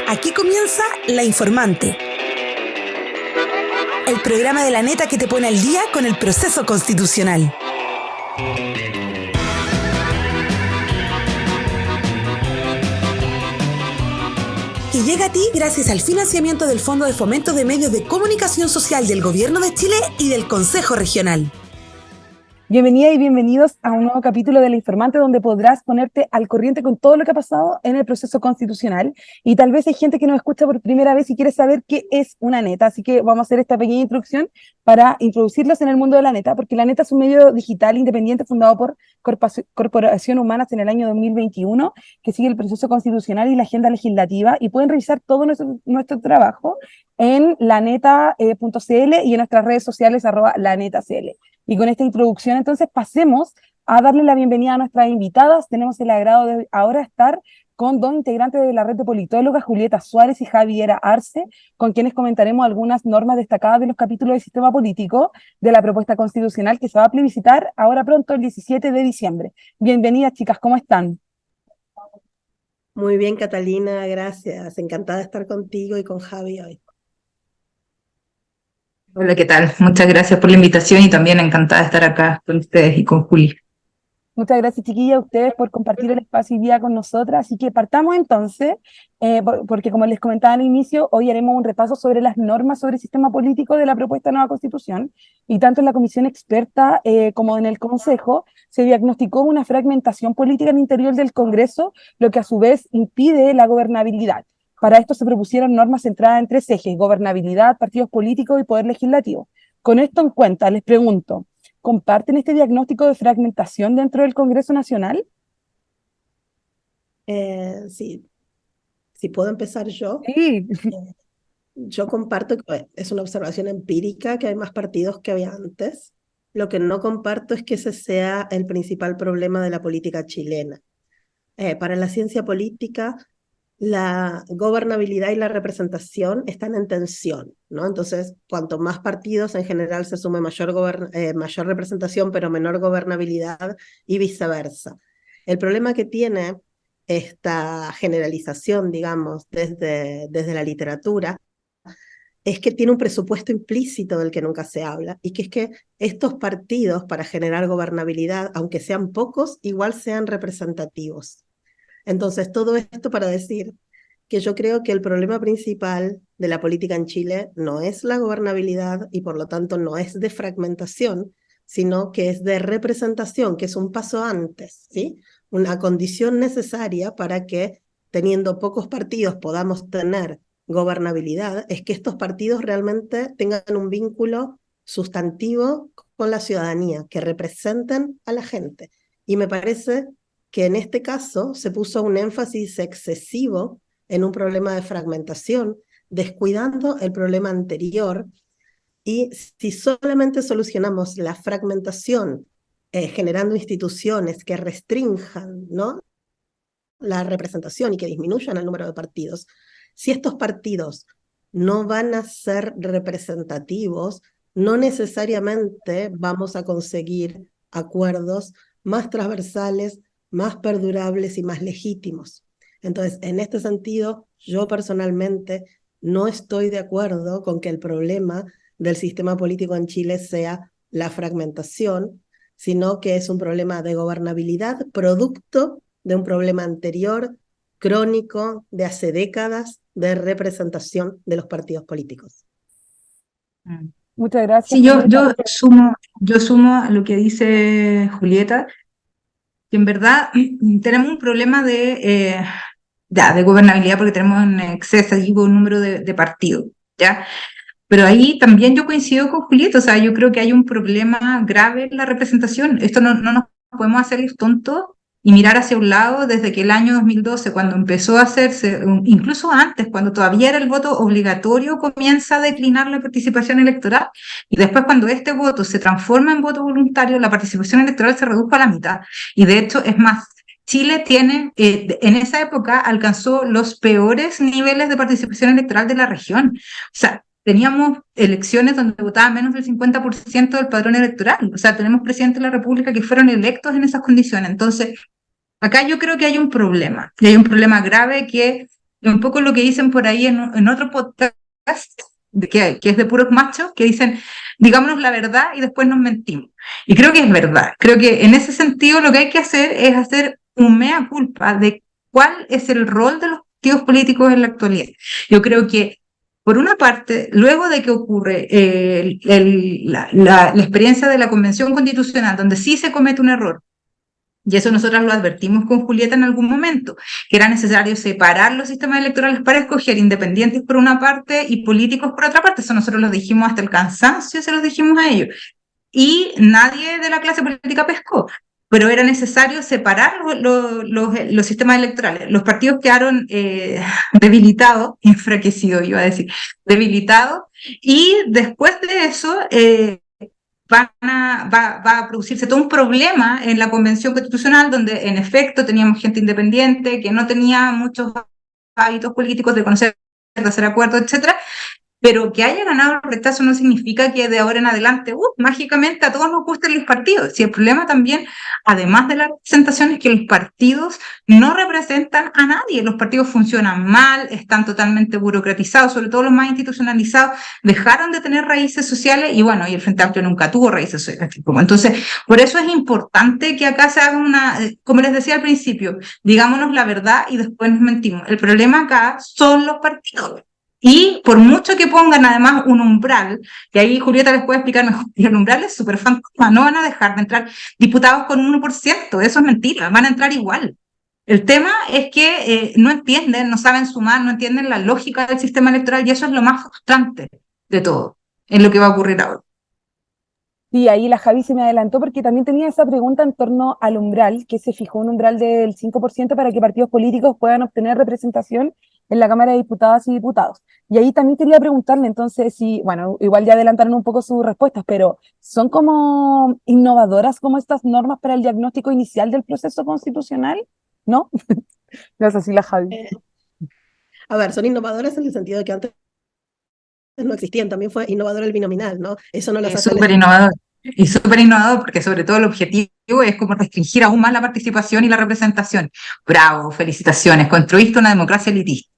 Aquí comienza La Informante, el programa de La Neta que te pone al día con el proceso constitucional. Que llega a ti gracias al financiamiento del Fondo de Fomento de Medios de Comunicación Social del Gobierno de Chile y del Consejo Regional. Bienvenidas y bienvenidos a un nuevo capítulo de La Informante, donde podrás ponerte al corriente con todo lo que ha pasado en el proceso constitucional. Y tal vez hay gente que nos escucha por primera vez y quiere saber qué es una neta. Así que vamos a hacer esta pequeña introducción para introducirlos en el mundo de la neta, porque la neta es un medio digital independiente fundado por Corporación Humanas en el año 2021, que sigue el proceso constitucional y la agenda legislativa, y pueden revisar todo nuestro trabajo en laneta.cl y en nuestras redes sociales @lanetacl. Y con esta introducción, entonces, pasemos a darle la bienvenida a nuestras invitadas. Tenemos el agrado de ahora estar con dos integrantes de la red de politólogas, Julieta Suárez y Javiera Arce, con quienes comentaremos algunas normas destacadas de los capítulos del sistema político de la propuesta constitucional que se va a plebiscitar ahora pronto, el 17 de diciembre. Bienvenidas, chicas, ¿cómo están? Muy bien, Catalina, gracias. Encantada de estar contigo y con Javi hoy. Hola, ¿qué tal? Muchas gracias por la invitación y también encantada de estar acá con ustedes y con Juli. Muchas gracias, chiquillas, a ustedes por compartir el espacio y día con nosotras. Así que partamos entonces, porque como les comentaba al inicio, hoy haremos un repaso sobre las normas sobre el sistema político de la propuesta de nueva Constitución, y tanto en la comisión experta como en el Consejo se diagnosticó una fragmentación política al interior del Congreso, lo que a su vez impide la gobernabilidad. Para esto se propusieron normas centradas en tres ejes: gobernabilidad, partidos políticos y poder legislativo. Con esto en cuenta, les pregunto, ¿comparten este diagnóstico de fragmentación dentro del Congreso Nacional? Sí, si puedo empezar yo. Sí. Yo comparto que es una observación empírica, que hay más partidos que había antes. Lo que no comparto es que ese sea el principal problema de la política chilena. Para la ciencia política, la gobernabilidad y la representación están en tensión, ¿no? Entonces, cuanto más partidos, en general se asume mayor representación, pero menor gobernabilidad, y viceversa. El problema que tiene esta generalización, digamos, desde la literatura, es que tiene un presupuesto implícito del que nunca se habla, y que es que estos partidos, para generar gobernabilidad, aunque sean pocos, igual sean representativos. Entonces, todo esto para decir que yo creo que el problema principal de la política en Chile no es la gobernabilidad y por lo tanto no es de fragmentación, sino que es de representación, que es un paso antes, ¿sí? Una condición necesaria para que, teniendo pocos partidos, podamos tener gobernabilidad, es que estos partidos realmente tengan un vínculo sustantivo con la ciudadanía, que representen a la gente. Y me parece que en este caso se puso un énfasis excesivo en un problema de fragmentación, descuidando el problema anterior. Y si solamente solucionamos la fragmentación, generando instituciones que restrinjan, ¿no?, la representación y que disminuyan el número de partidos, si estos partidos no van a ser representativos, no necesariamente vamos a conseguir acuerdos más transversales, más perdurables y más legítimos. Entonces, en este sentido, yo personalmente no estoy de acuerdo con que el problema del sistema político en Chile sea la fragmentación, sino que es un problema de gobernabilidad producto de un problema anterior, crónico, de hace décadas, de representación de los partidos políticos. Muchas gracias. Sí, yo sumo a lo que dice Julieta, que en verdad tenemos un problema de gobernabilidad porque tenemos un excesivo número de partidos, ¿ya? Pero ahí también yo coincido con Julieta, o sea, yo creo que hay un problema grave en la representación. Esto no nos podemos hacer los tontos y mirar hacia un lado desde que el año 2012, cuando empezó a hacerse, incluso antes, cuando todavía era el voto obligatorio, comienza a declinar la participación electoral, y después cuando este voto se transforma en voto voluntario, la participación electoral se redujo a la mitad, y de hecho es más, Chile tiene, en esa época alcanzó los peores niveles de participación electoral de la región. O sea, teníamos elecciones donde votaba menos del 50% del padrón electoral. O sea, tenemos presidentes de la República que fueron electos en esas condiciones. Entonces, acá yo creo que hay un problema, y hay un problema grave que un poco lo que dicen por ahí en otro podcast, que es de puros machos, que dicen, digámonos la verdad y después nos mentimos. Y creo que es verdad. Creo que en ese sentido lo que hay que hacer es hacer un mea culpa de cuál es el rol de los partidos políticos en la actualidad. Yo creo que, por una parte, luego de que ocurre la experiencia de la Convención Constitucional, donde sí se comete un error, y eso nosotros lo advertimos con Julieta en algún momento, que era necesario separar los sistemas electorales para escoger independientes por una parte y políticos por otra parte. Eso nosotros lo dijimos hasta el cansancio, se los dijimos a ellos. Y nadie de la clase política pescó. Pero era necesario separar los sistemas electorales. Los partidos quedaron debilitados, enfraquecidos, iba a decir, debilitados. Y después de eso... va a producirse todo un problema en la Convención Constitucional, donde en efecto teníamos gente independiente que no tenía muchos hábitos políticos de conocer, de hacer acuerdos, etcétera, pero que haya ganado el rechazo no significa que de ahora en adelante, mágicamente a todos nos gusten los partidos. Si el problema también, además de la representación, es que los partidos no representan a nadie. Los partidos funcionan mal, están totalmente burocratizados, sobre todo los más institucionalizados, dejaron de tener raíces sociales y bueno, y el Frente Amplio nunca tuvo raíces sociales. Entonces, por eso es importante que acá se haga una, como les decía al principio, digámonos la verdad y después nos mentimos. El problema acá son los partidos. Y por mucho que pongan además un umbral, que ahí Julieta les puede explicar mejor, el umbral es súper fantasma, no van a dejar de entrar diputados con un 1%, eso es mentira, van a entrar igual. El tema es que no entienden, no saben sumar, no entienden la lógica del sistema electoral y eso es lo más frustrante de todo, en lo que va a ocurrir ahora. Sí, ahí la Javi se me adelantó porque también tenía esa pregunta en torno al umbral, que se fijó un umbral del 5% para que partidos políticos puedan obtener representación en la Cámara de Diputadas y Diputados. Y ahí también quería preguntarle entonces si, bueno, igual ya adelantaron un poco sus respuestas, pero ¿son como innovadoras como estas normas para el diagnóstico inicial del proceso constitucional? ¿No? No es así la Javi. A ver, son innovadores en el sentido de que antes no existían, también fue innovador el binominal, ¿no? Eso no lo Es hace súper innovador. Y súper innovador porque sobre todo el objetivo es como restringir aún más la participación y la representación. Bravo, felicitaciones, construiste una democracia elitista.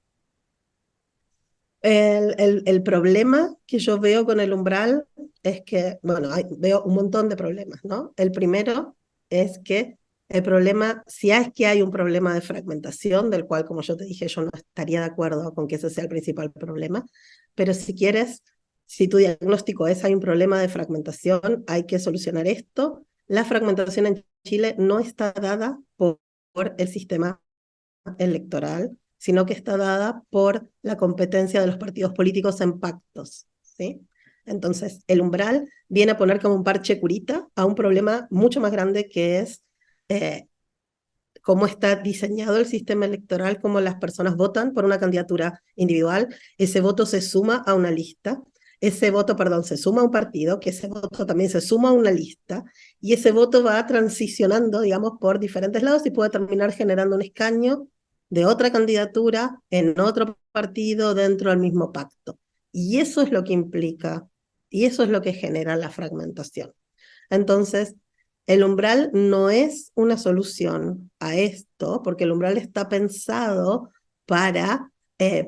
El problema que yo veo con el umbral es que, bueno, veo un montón de problemas, ¿no? El primero es que el problema, si es que hay un problema de fragmentación, del cual, como yo te dije, yo no estaría de acuerdo con que ese sea el principal problema, pero si quieres, si tu diagnóstico es hay un problema de fragmentación, hay que solucionar esto. La fragmentación en Chile no está dada por el sistema electoral, sino que está dada por la competencia de los partidos políticos en pactos, ¿sí? Entonces, el umbral viene a poner como un parche curita a un problema mucho más grande que es cómo está diseñado el sistema electoral, cómo las personas votan por una candidatura individual, ese voto se suma a una lista, ese voto, perdón, se suma a un partido, que ese voto también se suma a una lista, y ese voto va transicionando, digamos, por diferentes lados y puede terminar generando un escaño de otra candidatura en otro partido dentro del mismo pacto. Y eso es lo que implica, y eso es lo que genera la fragmentación. Entonces, el umbral no es una solución a esto, porque el umbral está pensado para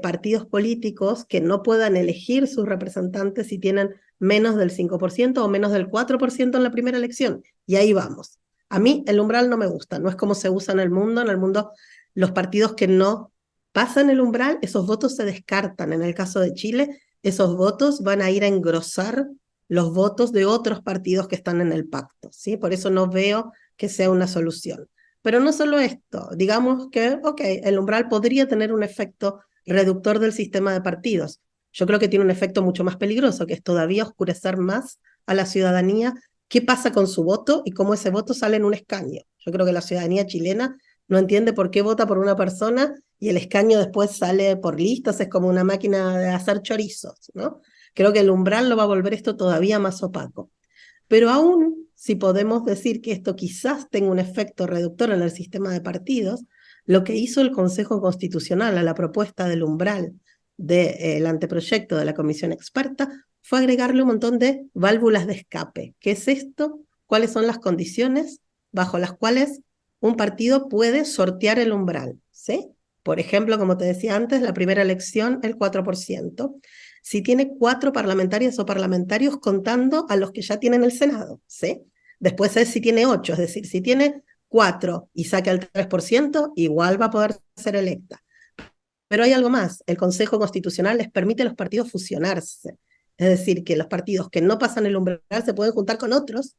partidos políticos que no puedan elegir sus representantes si tienen menos del 5% o menos del 4% en la primera elección. Y ahí vamos. A mí el umbral no me gusta, no es como se usa en el mundo. En el mundo los partidos que no pasan el umbral, esos votos se descartan. En el caso de Chile, esos votos van a ir a engrosar los votos de otros partidos que están en el pacto, ¿sí? Por eso no veo que sea una solución. Pero no solo esto, digamos que, el umbral podría tener un efecto reductor del sistema de partidos. Yo creo que tiene un efecto mucho más peligroso, que es todavía oscurecer más a la ciudadanía qué pasa con su voto y cómo ese voto sale en un escaño. Yo creo que la ciudadanía chilena no entiende por qué vota por una persona y el escaño después sale por listas, es como una máquina de hacer chorizos, ¿no? Creo que el umbral lo va a volver esto todavía más opaco. Pero aún si podemos decir que esto quizás tenga un efecto reductor en el sistema de partidos, lo que hizo el Consejo Constitucional a la propuesta del umbral del anteproyecto de la comisión experta fue agregarle un montón de válvulas de escape. ¿Qué es esto? ¿Cuáles son las condiciones bajo las cuales un partido puede sortear el umbral? ¿Sí? Por ejemplo, como te decía antes, la primera elección, el 4%. Si tiene 4 parlamentarias o parlamentarios contando a los que ya tienen el Senado, ¿sí? Después es si tiene 8, es decir, si tiene 4 y saca el 3%, igual va a poder ser electa. Pero hay algo más, el Consejo Constitucional les permite a los partidos fusionarse, es decir, que los partidos que no pasan el umbral se pueden juntar con otros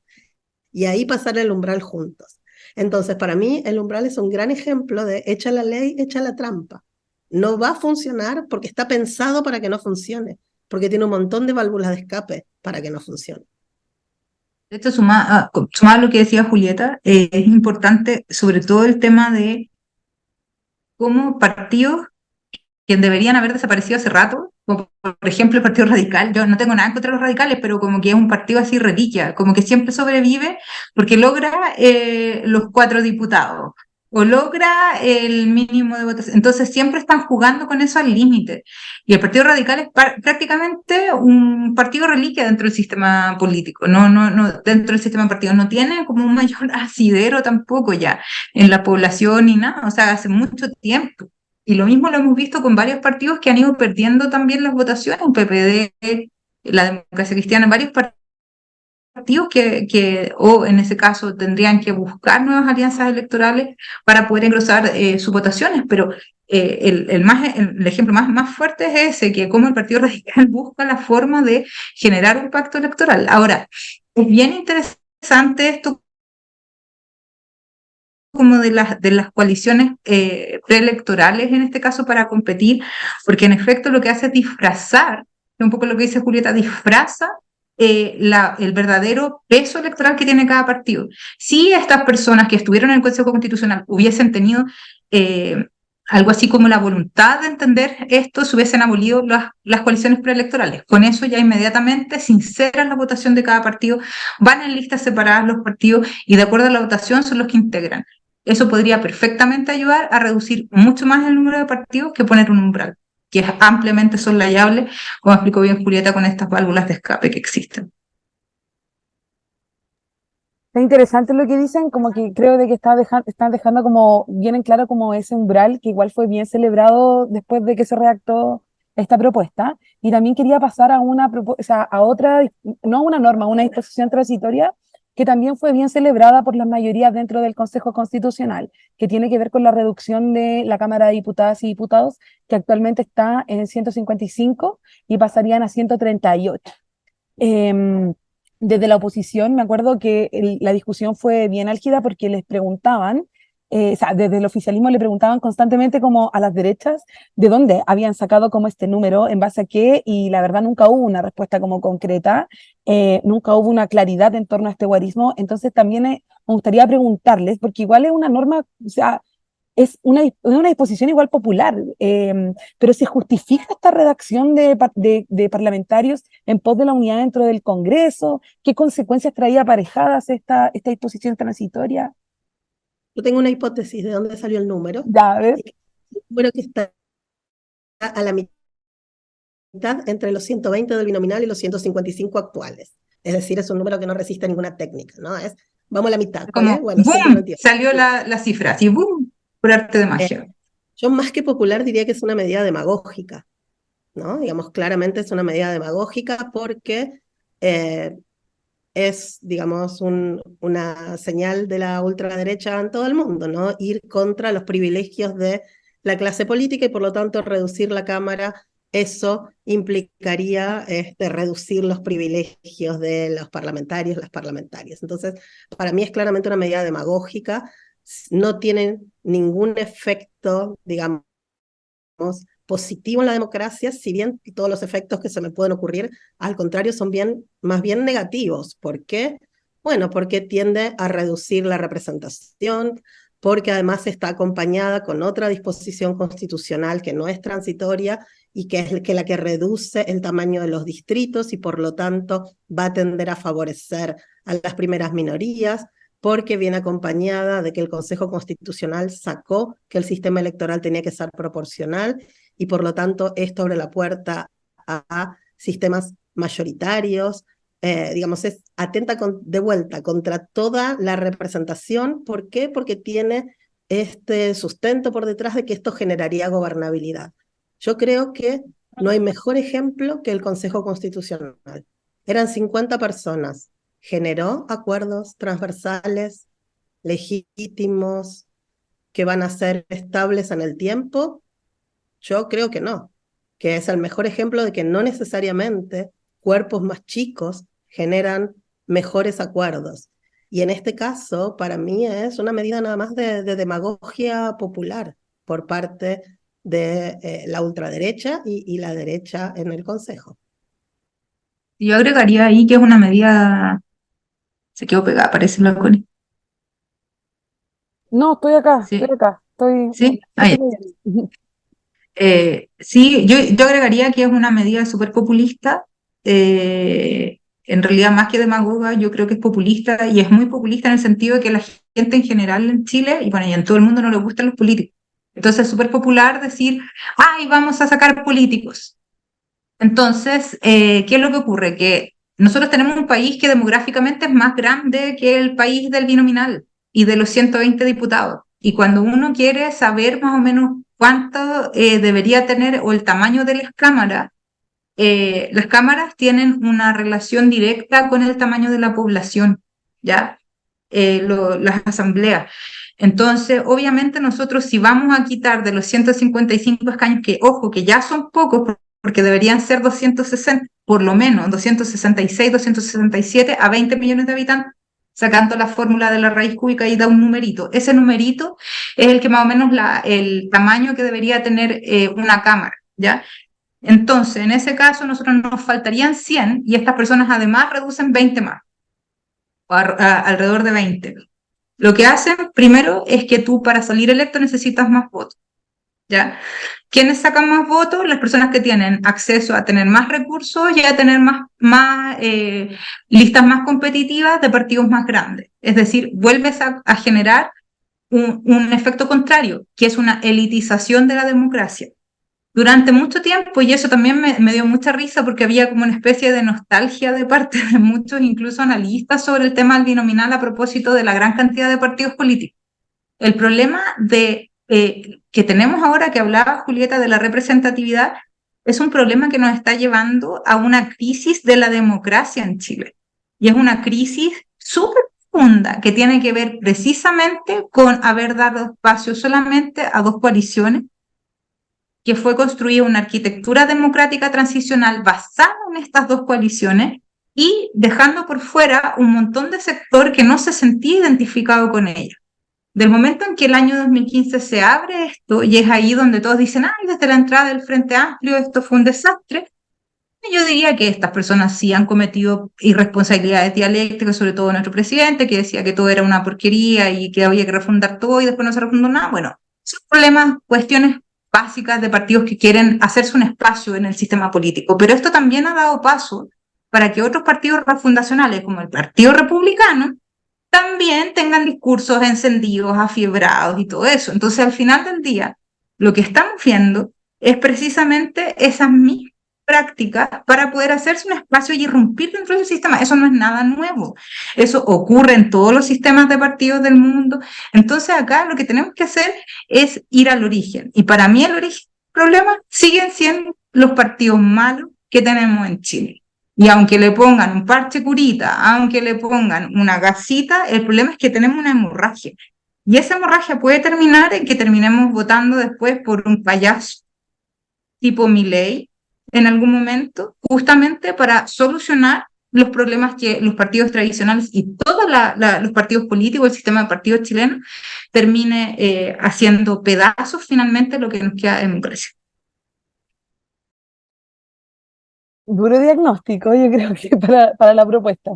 y ahí pasar el umbral juntos. Entonces, para mí, el umbral es un gran ejemplo de echa la ley, echa la trampa. No va a funcionar porque está pensado para que no funcione, porque tiene un montón de válvulas de escape para que no funcione. Esto sumado a lo que decía Julieta, es importante sobre todo el tema de cómo partidos que deberían haber desaparecido hace rato, como por ejemplo el Partido Radical. Yo no tengo nada contra los radicales, pero como que es un partido así reliquia, como que siempre sobrevive porque logra los 4 diputados o logra el mínimo de votos. Entonces siempre están jugando con eso al límite. Y el Partido Radical es prácticamente un partido reliquia dentro del sistema político. No, dentro del sistema partido no tiene como un mayor asidero tampoco ya en la población ni nada. O sea, hace mucho tiempo. Y lo mismo lo hemos visto con varios partidos que han ido perdiendo también las votaciones, PPD, la Democracia Cristiana, varios partidos o en ese caso tendrían que buscar nuevas alianzas electorales para poder engrosar sus votaciones, pero el ejemplo más fuerte es ese, que como el Partido Radical busca la forma de generar un pacto electoral. Ahora, es bien interesante esto como de las coaliciones preelectorales, en este caso, para competir, porque en efecto lo que hace es disfrazar, un poco lo que dice Julieta, disfraza el verdadero peso electoral que tiene cada partido. Si estas personas que estuvieron en el Consejo Constitucional hubiesen tenido algo así como la voluntad de entender esto, se hubiesen abolido las coaliciones preelectorales. Con eso ya inmediatamente sinceran la votación de cada partido, van en listas separadas los partidos y de acuerdo a la votación son los que integran. Eso podría perfectamente ayudar a reducir mucho más el número de partidos que poner un umbral, que es ampliamente soslayable, como explicó bien Julieta, con estas válvulas de escape que existen. Está interesante lo que dicen, como que creo de que están dejando como bien en claro como ese umbral, que igual fue bien celebrado después de que se redactó esta propuesta. Y también quería pasar a o sea, a otra, no a una norma, a una disposición transitoria que también fue bien celebrada por las mayorías dentro del Consejo Constitucional, que tiene que ver con la reducción de la Cámara de Diputadas y Diputados, que actualmente está en 155 y pasarían a 138. Desde la oposición, me acuerdo que la discusión fue bien álgida porque les preguntaban, o sea, desde el oficialismo le preguntaban constantemente como a las derechas de dónde habían sacado como este número, en base a qué, y la verdad nunca hubo una respuesta como concreta, nunca hubo una claridad en torno a este guarismo. Entonces también me gustaría preguntarles, porque igual es una norma, o sea, es una disposición igual popular, pero ¿se justifica esta redacción de parlamentarios en pos de la unidad dentro del Congreso? ¿Qué consecuencias traía aparejadas esta disposición transitoria? Yo tengo una hipótesis de dónde salió el número. Ya, a ver. El número que está a la mitad entre los 120 del binominal y los 155 actuales. Es decir, es un número que no resiste ninguna técnica, ¿no? Vamos a la mitad. ¿Cuál es? Como Bueno, ¡boom! 192. Salió la cifra, así ¡boom! Por arte de magia. Yo más que popular diría que es una medida demagógica, ¿no? Digamos, claramente es una medida demagógica porque es, digamos, una señal de la ultraderecha en todo el mundo, ¿no? Ir contra los privilegios de la clase política y por lo tanto reducir la Cámara, eso implicaría reducir los privilegios de los parlamentarios, las parlamentarias. Entonces, para mí es claramente una medida demagógica, no tiene ningún efecto, digamos, positivo en la democracia, si bien todos los efectos que se me pueden ocurrir, al contrario, son más bien negativos. ¿Por qué? Bueno, porque tiende a reducir la representación, porque además está acompañada con otra disposición constitucional que no es transitoria y que es la que reduce el tamaño de los distritos y por lo tanto va a tender a favorecer a las primeras minorías, porque viene acompañada de que el Consejo Constitucional sacó que el sistema electoral tenía que ser proporcional y por lo tanto esto abre la puerta a sistemas mayoritarios, digamos, atenta de vuelta contra toda la representación. ¿Por qué? Porque tiene este sustento por detrás de que esto generaría gobernabilidad. Yo creo que no hay mejor ejemplo que el Consejo Constitucional. Eran 50 personas, generó acuerdos transversales, legítimos, que van a ser estables en el tiempo. Yo creo que no, que es el mejor ejemplo de que no necesariamente cuerpos más chicos generan mejores acuerdos. Y en este caso, para mí es una medida nada más de demagogia popular por parte de la ultraderecha y la derecha en el Consejo. Yo agregaría ahí que es una medida, se quedó pegada, parece la Connie. No, estoy Sí, acá, sí, ahí. escúchame bien. Sí, yo agregaría que es una medida súper populista. En realidad, más que demagoga, yo creo que es populista y es muy populista en el sentido de que la gente en general en Chile y bueno, y en todo el mundo no le gustan los políticos. Entonces es súper popular decir, ay, vamos a sacar políticos. Entonces, ¿qué es lo que ocurre? Que nosotros tenemos un país que demográficamente es más grande que el país del binominal y de los 120 diputados. Y cuando uno quiere saber más o menos cuánto debería tener o el tamaño de las cámaras tienen una relación directa con el tamaño de la población, ¿ya? Las asambleas. Entonces, obviamente nosotros si vamos a quitar de los 155 escaños, que ojo, que ya son pocos, porque deberían ser 260, por lo menos 266, 267 a 20 millones de habitantes, sacando la fórmula de la raíz cúbica y da un numerito. Ese numerito es el que más o menos el tamaño que debería tener una cámara, ¿ya? Entonces, en ese caso, nosotros nos faltarían 100 y estas personas además reducen 20 más, o alrededor de 20. Lo que hacen primero es que tú para salir electo necesitas más votos, ¿ya? ¿Quiénes sacan más votos? Las personas que tienen acceso a tener más recursos y a tener más listas más competitivas de partidos más grandes. Es decir, vuelves a generar un efecto contrario, que es una elitización de la democracia. Durante mucho tiempo, y eso también me dio mucha risa porque había como una especie de nostalgia de parte de muchos, incluso analistas, sobre el tema del binominal a propósito de la gran cantidad de partidos políticos. El problema que tenemos ahora, que hablaba Julieta de la representatividad, es un problema que nos está llevando a una crisis de la democracia en Chile. Y es una crisis súper profunda que tiene que ver precisamente con haber dado espacio solamente a dos coaliciones, que fue construida una arquitectura democrática transicional basada en estas dos coaliciones y dejando por fuera un montón de sector que no se sentía identificado con ella. Del momento en que el año 2015 se abre esto, y es ahí donde todos dicen, ay, desde la entrada del Frente Amplio esto fue un desastre, yo diría que estas personas sí han cometido irresponsabilidades dialécticas, sobre todo nuestro presidente, que decía que todo era una porquería y que había que refundar todo y después no se refundó nada. Bueno, son problemas, cuestiones básicas de partidos que quieren hacerse un espacio en el sistema político, pero esto también ha dado paso para que otros partidos refundacionales, como el Partido Republicano, también tengan discursos encendidos, afiebrados y todo eso. Entonces, al final del día, lo que estamos viendo es precisamente esas mismas prácticas para poder hacerse un espacio y irrumpir dentro del sistema. Eso no es nada nuevo. Eso ocurre en todos los sistemas de partidos del mundo. Entonces, acá lo que tenemos que hacer es ir al origen. Y para mí el origen del problema siguen siendo los partidos malos que tenemos en Chile. Y aunque le pongan un parche curita, aunque le pongan una gasita, el problema es que tenemos una hemorragia. Y esa hemorragia puede terminar en que terminemos votando después por un payaso tipo Milei en algún momento, justamente para solucionar los problemas que los partidos tradicionales y todos los partidos políticos, el sistema de partidos chilenos, termine haciendo pedazos finalmente lo que nos queda de democracia. Duro diagnóstico, yo creo que para la propuesta.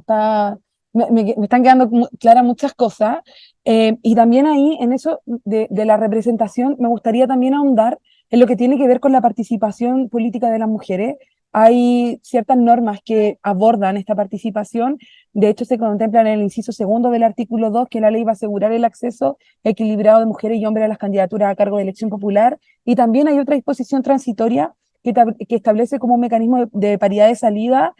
Me están quedando claras muchas cosas. Y también ahí, en eso de la representación, me gustaría también ahondar en lo que tiene que ver con la participación política de las mujeres. Hay ciertas normas que abordan esta participación. De hecho, se contempla en el inciso segundo del artículo 2 que la ley va a asegurar el acceso equilibrado de mujeres y hombres a las candidaturas a cargo de elección popular. Y también hay otra disposición transitoria que establece como un mecanismo de paridad de salida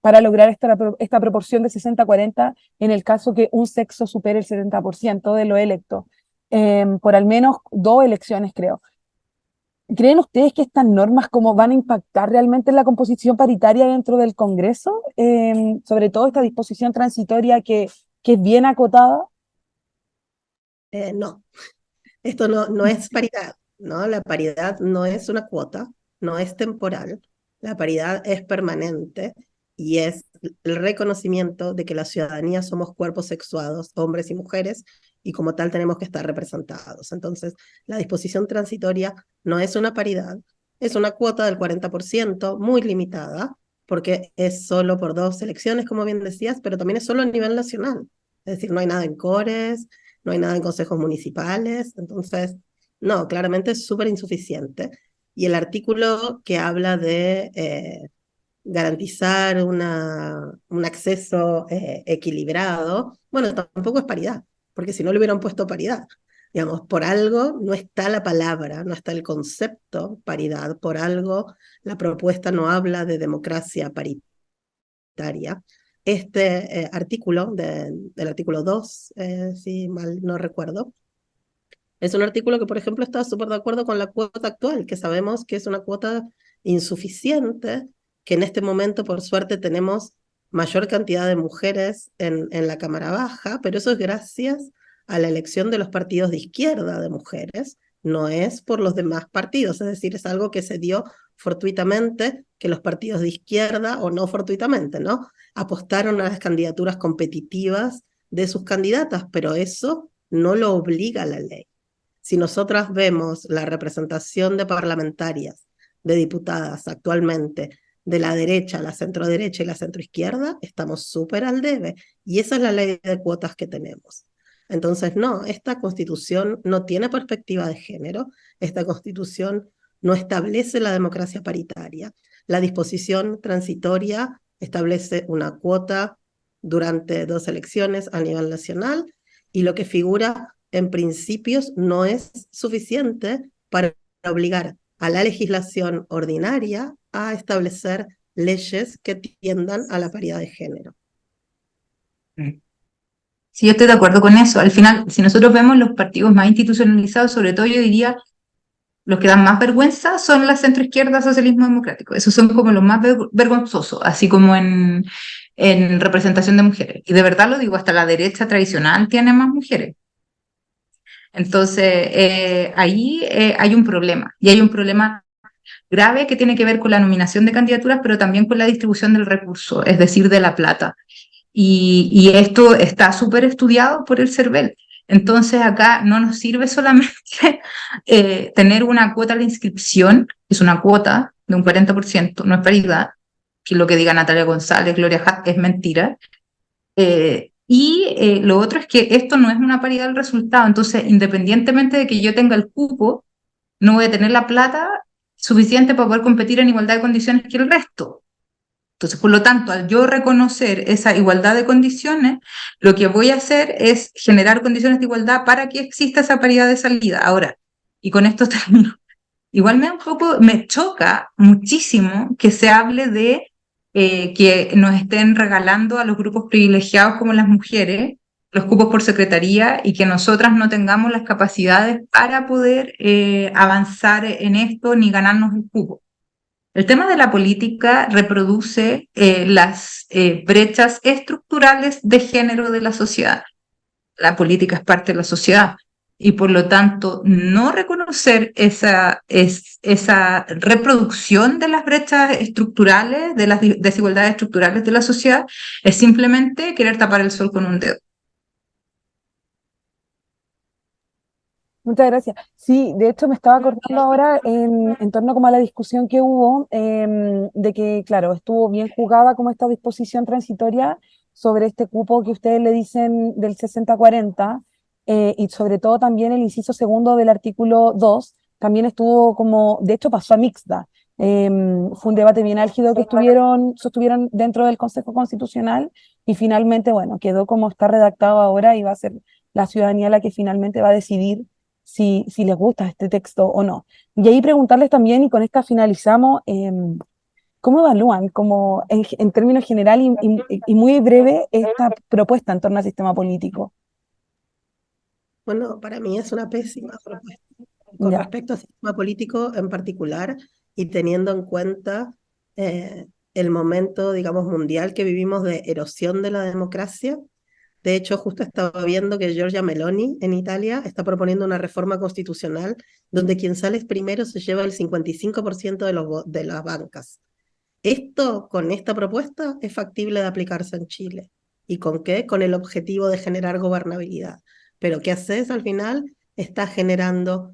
para lograr esta proporción de 60-40 en el caso que un sexo supere el 70% de lo electo. por al menos 2 elecciones, creo. ¿Creen ustedes que estas normas cómo van a impactar realmente en la composición paritaria dentro del Congreso? Sobre todo esta disposición transitoria que es bien acotada. No, esto no es paridad, ¿no? La paridad no es una cuota, no es temporal, la paridad es permanente y es el reconocimiento de que la ciudadanía somos cuerpos sexuados, hombres y mujeres, y como tal tenemos que estar representados. Entonces, la disposición transitoria no es una paridad, es una cuota del 40%, muy limitada, porque es solo por 2 elecciones, como bien decías, pero también es solo a nivel nacional. Es decir, no hay nada en cores, no hay nada en consejos municipales, entonces, no, claramente es súper insuficiente. Y el artículo que habla de garantizar un acceso equilibrado, bueno, tampoco es paridad, porque si no le hubieran puesto paridad. Digamos, por algo no está la palabra, no está el concepto paridad, por algo la propuesta no habla de democracia paritaria. Este artículo, del artículo 2, si mal no recuerdo, es un artículo que, por ejemplo, está súper de acuerdo con la cuota actual, que sabemos que es una cuota insuficiente, que en este momento, por suerte, tenemos mayor cantidad de mujeres en la Cámara Baja, pero eso es gracias a la elección de los partidos de izquierda de mujeres, no es por los demás partidos, es decir, es algo que se dio fortuitamente, que los partidos de izquierda, o no fortuitamente, ¿no? Apostaron a las candidaturas competitivas de sus candidatas, pero eso no lo obliga la ley. Si nosotras vemos la representación de parlamentarias, de diputadas actualmente, de la derecha, la centroderecha y la centroizquierda, estamos súper al debe. Y esa es la ley de cuotas que tenemos. Entonces, no, esta constitución no tiene perspectiva de género, esta constitución no establece la democracia paritaria. La disposición transitoria establece una cuota durante 2 elecciones a nivel nacional y lo que figura en principios no es suficiente para obligar a la legislación ordinaria a establecer leyes que tiendan a la paridad de género. Sí, yo estoy de acuerdo con eso. Al final, si nosotros vemos los partidos más institucionalizados, sobre todo yo diría, los que dan más vergüenza son la centroizquierda, socialismo democrático. Esos son como los más vergonzosos, así como en representación de mujeres. Y de verdad lo digo, hasta la derecha tradicional tiene más mujeres. Entonces, ahí hay un problema, y hay un problema grave que tiene que ver con la nominación de candidaturas, pero también con la distribución del recurso, es decir, de la plata. Y esto está súper estudiado por el CERVEL. Entonces, acá no nos sirve solamente tener una cuota a la inscripción, que es una cuota de un 40%, no es paridad, que es lo que diga Natalia González, Gloria Hatt, es mentira. Lo otro es que esto no es una paridad del resultado, entonces independientemente de que yo tenga el cupo, no voy a tener la plata suficiente para poder competir en igualdad de condiciones que el resto. Entonces, por lo tanto, al yo reconocer esa igualdad de condiciones, lo que voy a hacer es generar condiciones de igualdad para que exista esa paridad de salida. Ahora, y con esto termino, igual me choca muchísimo que se hable de que nos estén regalando a los grupos privilegiados como las mujeres los cupos por secretaría y que nosotras no tengamos las capacidades para poder avanzar en esto ni ganarnos el cupo. El tema de la política reproduce las brechas estructurales de género de la sociedad. La política es parte de la sociedad y por lo tanto no reconocer esa reproducción de las brechas estructurales, de las desigualdades estructurales de la sociedad, es simplemente querer tapar el sol con un dedo. Muchas gracias. Sí, de hecho me estaba acordando ahora en torno como a la discusión que hubo, de que, claro, estuvo bien jugada como esta disposición transitoria sobre este cupo que ustedes le dicen del 60-40, y sobre todo también el inciso segundo del artículo 2, también estuvo como, de hecho pasó a mixta. Fue un debate bien álgido que sostuvieron dentro del Consejo Constitucional y finalmente, bueno, quedó como está redactado ahora y va a ser la ciudadanía la que finalmente va a decidir si les gusta este texto o no. Y ahí preguntarles también, y con esta finalizamos, ¿cómo evalúan, como en términos general y muy breve, esta propuesta en torno al sistema político? Bueno, para mí es una pésima propuesta. Con Ya. respecto al sistema político en particular y teniendo en cuenta el momento, digamos, mundial que vivimos de erosión de la democracia. De hecho, justo estaba viendo que Giorgia Meloni en Italia está proponiendo una reforma constitucional donde quien sale primero se lleva el 55% de las bancas. Esto, con esta propuesta, es factible de aplicarse en Chile. ¿Y con qué? Con el objetivo de generar gobernabilidad. Pero ¿qué haces al final? Estás generando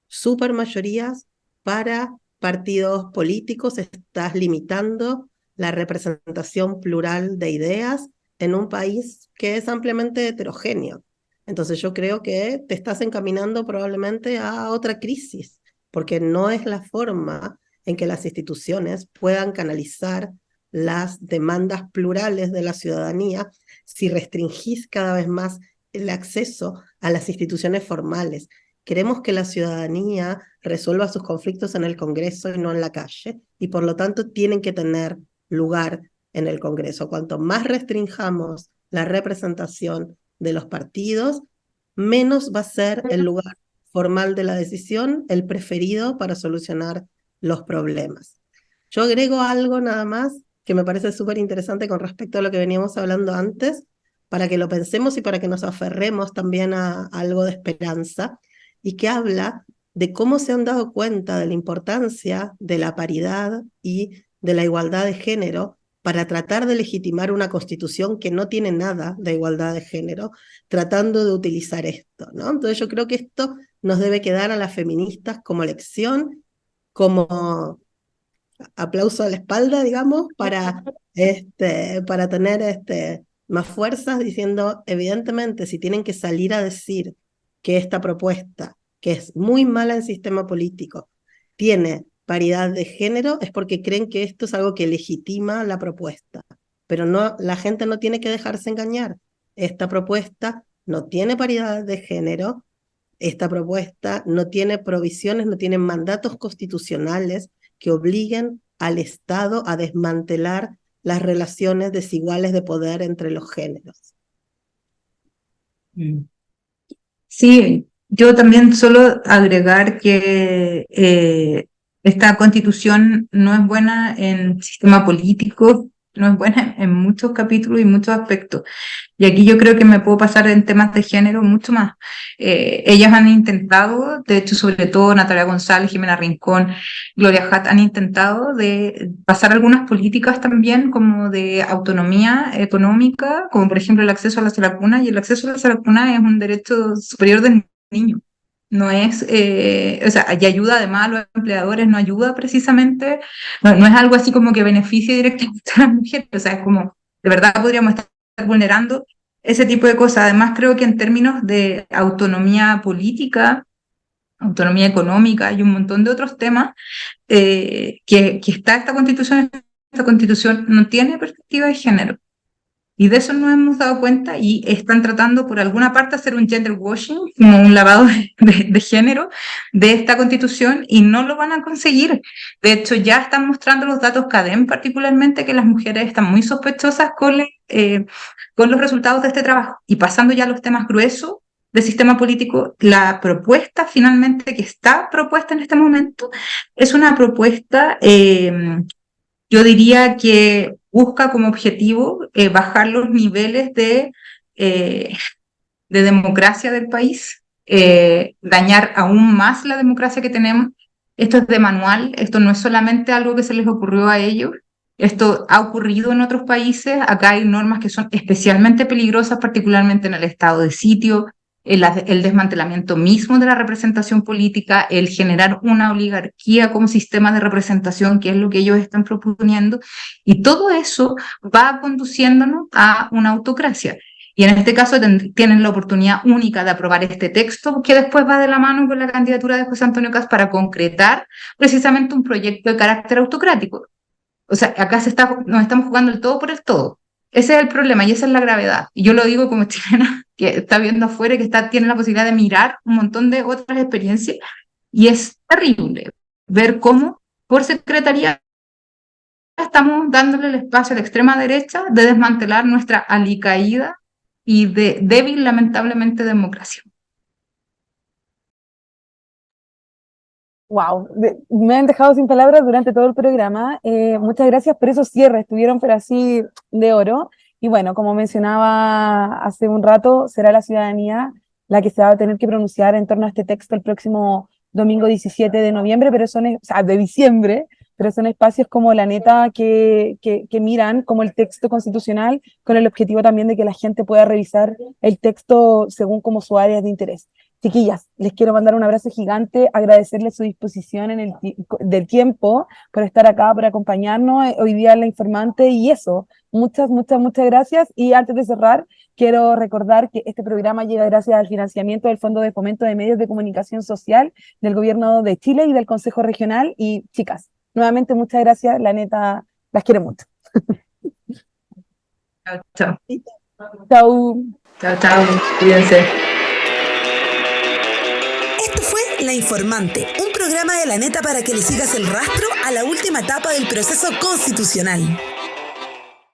supermayorías para partidos políticos, estás limitando la representación plural de ideas en un país que es ampliamente heterogéneo. Entonces yo creo que te estás encaminando probablemente a otra crisis, porque no es la forma en que las instituciones puedan canalizar las demandas plurales de la ciudadanía si restringís cada vez más el acceso a las instituciones formales. Queremos que la ciudadanía resuelva sus conflictos en el Congreso y no en la calle, y por lo tanto tienen que tener lugar en el Congreso. Cuanto más restringamos la representación de los partidos, menos va a ser el lugar formal de la decisión el preferido para solucionar los problemas. Yo agrego algo nada más que me parece súper interesante con respecto a lo que veníamos hablando antes, para que lo pensemos y para que nos aferremos también a algo de esperanza, y que habla de cómo se han dado cuenta de la importancia de la paridad y de la igualdad de género para tratar de legitimar una constitución que no tiene nada de igualdad de género, tratando de utilizar esto, ¿no? Entonces yo creo que esto nos debe quedar a las feministas como lección, como aplauso a la espalda, digamos, para tener más fuerzas, diciendo, evidentemente, si tienen que salir a decir que esta propuesta, que es muy mala en sistema político, tiene paridad de género, es porque creen que esto es algo que legitima la propuesta. Pero no, la gente no tiene que dejarse engañar. Esta propuesta no tiene paridad de género, esta propuesta no tiene provisiones, no tiene mandatos constitucionales que obliguen al Estado a desmantelar las relaciones desiguales de poder entre los géneros. Sí, yo también solo agregar que esta constitución no es buena en sistema político, no es buena en muchos capítulos y muchos aspectos. Y aquí yo creo que me puedo pasar en temas de género mucho más. Ellas han intentado, de hecho, sobre todo Natalia González, Jimena Rincón, Gloria Hatt, han intentado de pasar algunas políticas también como de autonomía económica, como por ejemplo el acceso a la vacuna, y el acceso a la vacuna es un derecho superior del niño. No es, o sea, y ayuda además a los empleadores, no ayuda precisamente, no es algo así como que beneficie directamente a las mujeres, o sea, es como, de verdad podríamos estar vulnerando ese tipo de cosas. Además, creo que en términos de autonomía política, autonomía económica y un montón de otros temas, que está esta constitución no tiene perspectiva de género. Y de eso nos hemos dado cuenta y están tratando por alguna parte hacer un gender washing, como un lavado de género de esta constitución, y no lo van a conseguir. De hecho, ya están mostrando los datos CADEM particularmente que las mujeres están muy sospechosas con los resultados de este trabajo. Y pasando ya a los temas gruesos del sistema político, la propuesta finalmente que está propuesta en este momento es una propuesta, yo diría que busca como objetivo bajar los niveles de democracia del país, dañar aún más la democracia que tenemos. Esto es de manual, esto no es solamente algo que se les ocurrió a ellos, esto ha ocurrido en otros países. Acá hay normas que son especialmente peligrosas, particularmente en el estado de sitio, el desmantelamiento mismo de la representación política, el generar una oligarquía como sistema de representación, que es lo que ellos están proponiendo, y todo eso va conduciéndonos a una autocracia. Y en este caso tienen la oportunidad única de aprobar este texto, que después va de la mano con la candidatura de José Antonio Kast para concretar precisamente un proyecto de carácter autocrático. O sea, acá nos estamos jugando el todo por el todo. Ese es el problema y esa es la gravedad. Y yo lo digo como chilena que está viendo afuera y que tiene la posibilidad de mirar un montón de otras experiencias. Y es terrible ver cómo por secretaría estamos dándole el espacio a la extrema derecha de desmantelar nuestra alicaída y de débil, lamentablemente, democracia. Wow, me han dejado sin palabras durante todo el programa. Muchas gracias por esos cierres, estuvieron pero así de oro. Y bueno, como mencionaba hace un rato, será la ciudadanía la que se va a tener que pronunciar en torno a este texto el próximo domingo 17 de noviembre, o sea, de diciembre, pero son espacios como la neta que miran como el texto constitucional con el objetivo también de que la gente pueda revisar el texto según como su área de interés. Chiquillas, les quiero mandar un abrazo gigante, agradecerles su disposición del tiempo por estar acá, por acompañarnos hoy día en La Informante y eso, muchas, muchas, muchas gracias. Y antes de cerrar, quiero recordar que este programa llega gracias al financiamiento del Fondo de Fomento de Medios de Comunicación Social del Gobierno de Chile y del Consejo Regional. Y chicas, nuevamente muchas gracias, la neta, las quiero mucho. Chao, chao. Chao. Chao, chao. Cuídense. Esto fue La Informante, un programa de La Neta para que le sigas el rastro a la última etapa del proceso constitucional.